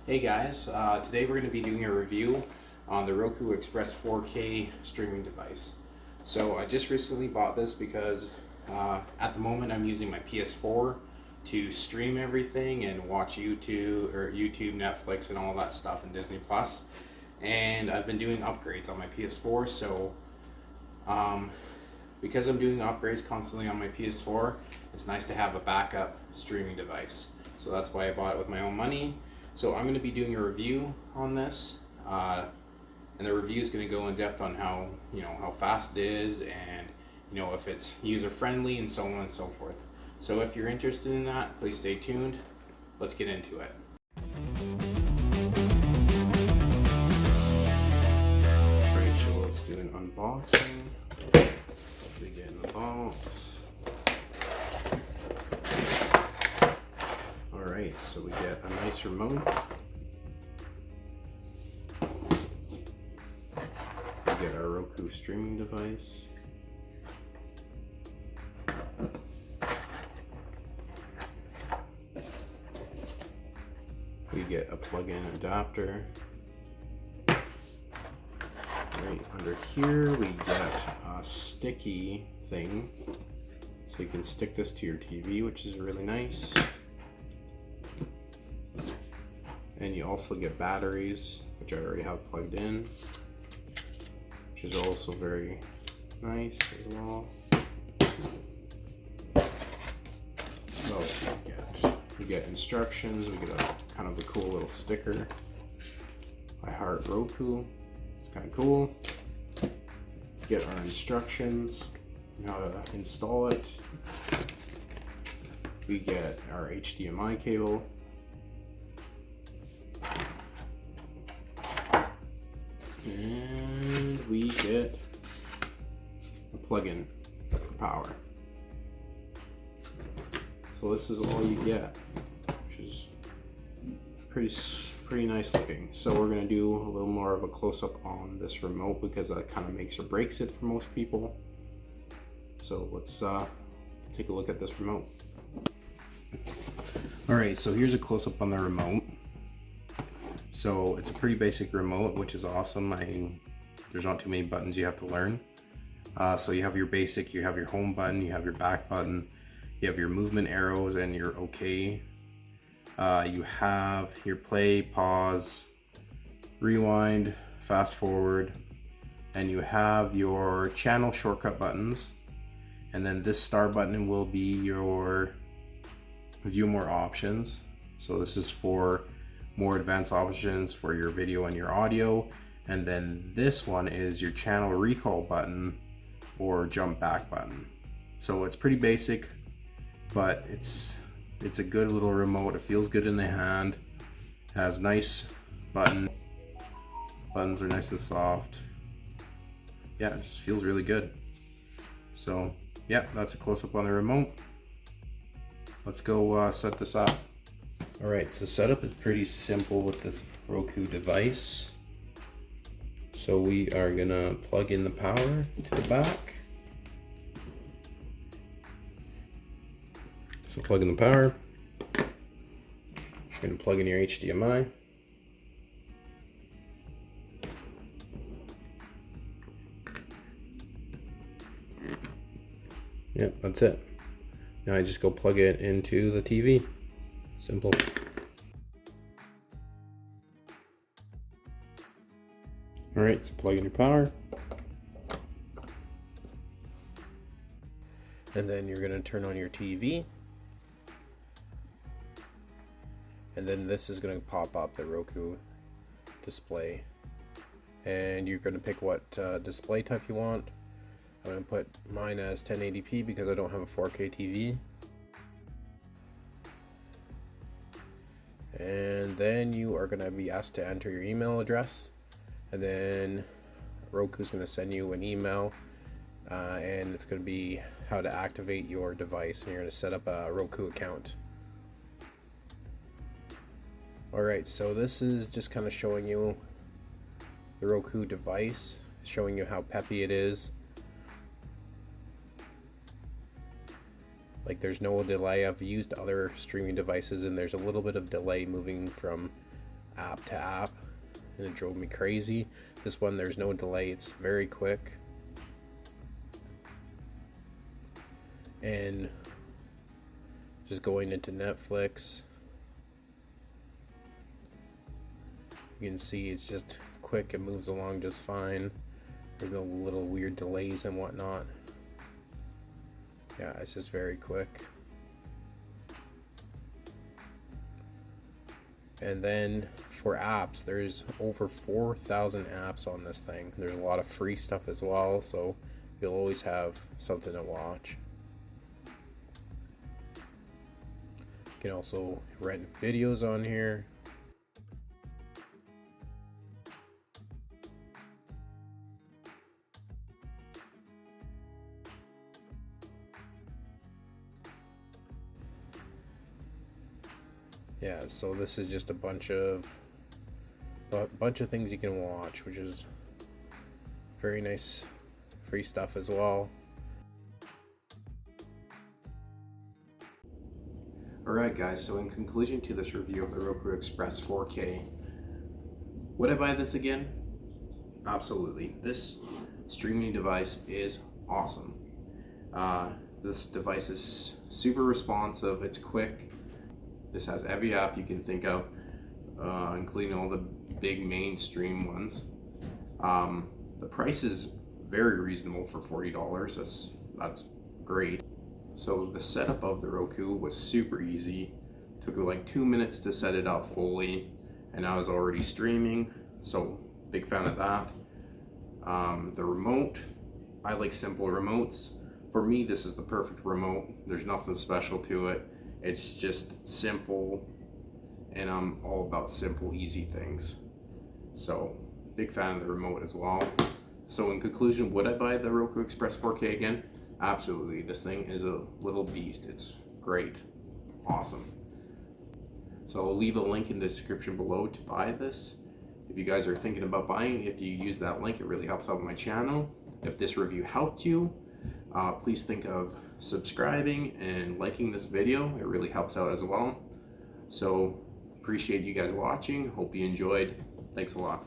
Hey guys, today we're going to be doing a review on the Roku Express 4K streaming device. So I just recently bought this because at the moment I'm using my PS4 to stream everything and watch YouTube, Netflix, and all that stuff, and Disney Plus. And I've been doing upgrades on my PS4, so um, because I'm doing upgrades constantly on my PS4, it's nice to have a backup streaming device. So that's why I bought it with my own money. So I'm going to be doing a review on this, and the review is going to go in depth on how fast it is, and if it's user friendly, and so on and so forth. So if you're interested in that, please stay tuned. Let's get into it. Alright, so let's do an unboxing. We get in the box. Alright, so we get a nice remote. We get our Roku streaming device. We get a plug-in adapter. Right under here we get a sticky thing, so you can stick this to your TV, which is really nice. And you also get batteries, which I already have plugged in, which is also very nice as well. What else do we get? We get instructions, we get a kind of a cool little sticker. I heart Roku. It's kind of cool. Get our instructions, how to install it. We get our HDMI cable. And we get a plug-in for power. So this is all you get, which is pretty nice looking. So we're gonna do a little more of a close-up on this remote because that kind of makes or breaks it for most people. So let's take a look at this remote. All right, so here's a close-up on the remote. So it's a pretty basic remote, which is awesome. I mean, there's not too many buttons you have to learn. So you have your basic, you have your home button, you have your back button, you have your movement arrows and your OK. You have your play, pause, rewind, fast forward, and you have your channel shortcut buttons. And then this star button will be your view more options. So this is for more advanced options for your video and your audio. And then this one is your channel recall button or jump back button. So it's pretty basic, but it's a good little remote. It feels good in the hand. It has nice buttons are nice and soft. Yeah, it just feels really good. So yeah, that's a close-up on the remote. Let's go set this up. All right, so setup is pretty simple with this Roku device. So we are gonna plug in the power to the back. So plug in the power. You're gonna plug in your HDMI. Yep, that's it. Now I just go plug it into the TV. Simple. All right, so plug in your power. And then you're gonna turn on your TV. And then this is gonna pop up the Roku display. And you're gonna pick what display type you want. I'm gonna put mine as 1080p because I don't have a 4K TV. And then you are gonna be asked to enter your email address. And then Roku's gonna send you an email and it's gonna be how to activate your device, and you're gonna set up a Roku account. Alright, so this is just kind of showing you the Roku device, showing you how peppy it is. Like, there's no delay. I've used other streaming devices and there's a little bit of delay moving from app to app, and it drove me crazy. This one, there's no delay, it's very quick. And just going into Netflix, you can see it's just quick, it moves along just fine. There's no little weird delays and whatnot. Yeah, it's just very quick. And then for apps, there's over 4,000 apps on this thing. There's a lot of free stuff as well, so you'll always have something to watch. You can also rent videos on here. Yeah, so this is just a bunch of things you can watch, which is very nice free stuff as well. Alright guys, so in conclusion to this review of the Roku Express 4K, would I buy this again? Absolutely. This streaming device is awesome. This device is super responsive, it's quick. This has every app you can think of, including all the big mainstream ones. The price is very reasonable for $40. That's great. So the setup of the Roku was super easy. Took like 2 minutes to set it up fully, and I was already streaming. So big fan of that. The remote, I like simple remotes. For me, this is the perfect remote. There's nothing special to it. It's just simple, and I'm all about simple, easy things. So, big fan of the remote as well. So in conclusion, would I buy the Roku Express 4K again? Absolutely. This thing is a little beast. It's great. Awesome. So I'll leave a link in the description below to buy this. If you guys are thinking about buying, if you use that link, it really helps out my channel. If this review helped you, please think of subscribing and liking this video. It really helps out as well. So appreciate you guys watching. Hope you enjoyed. Thanks a lot.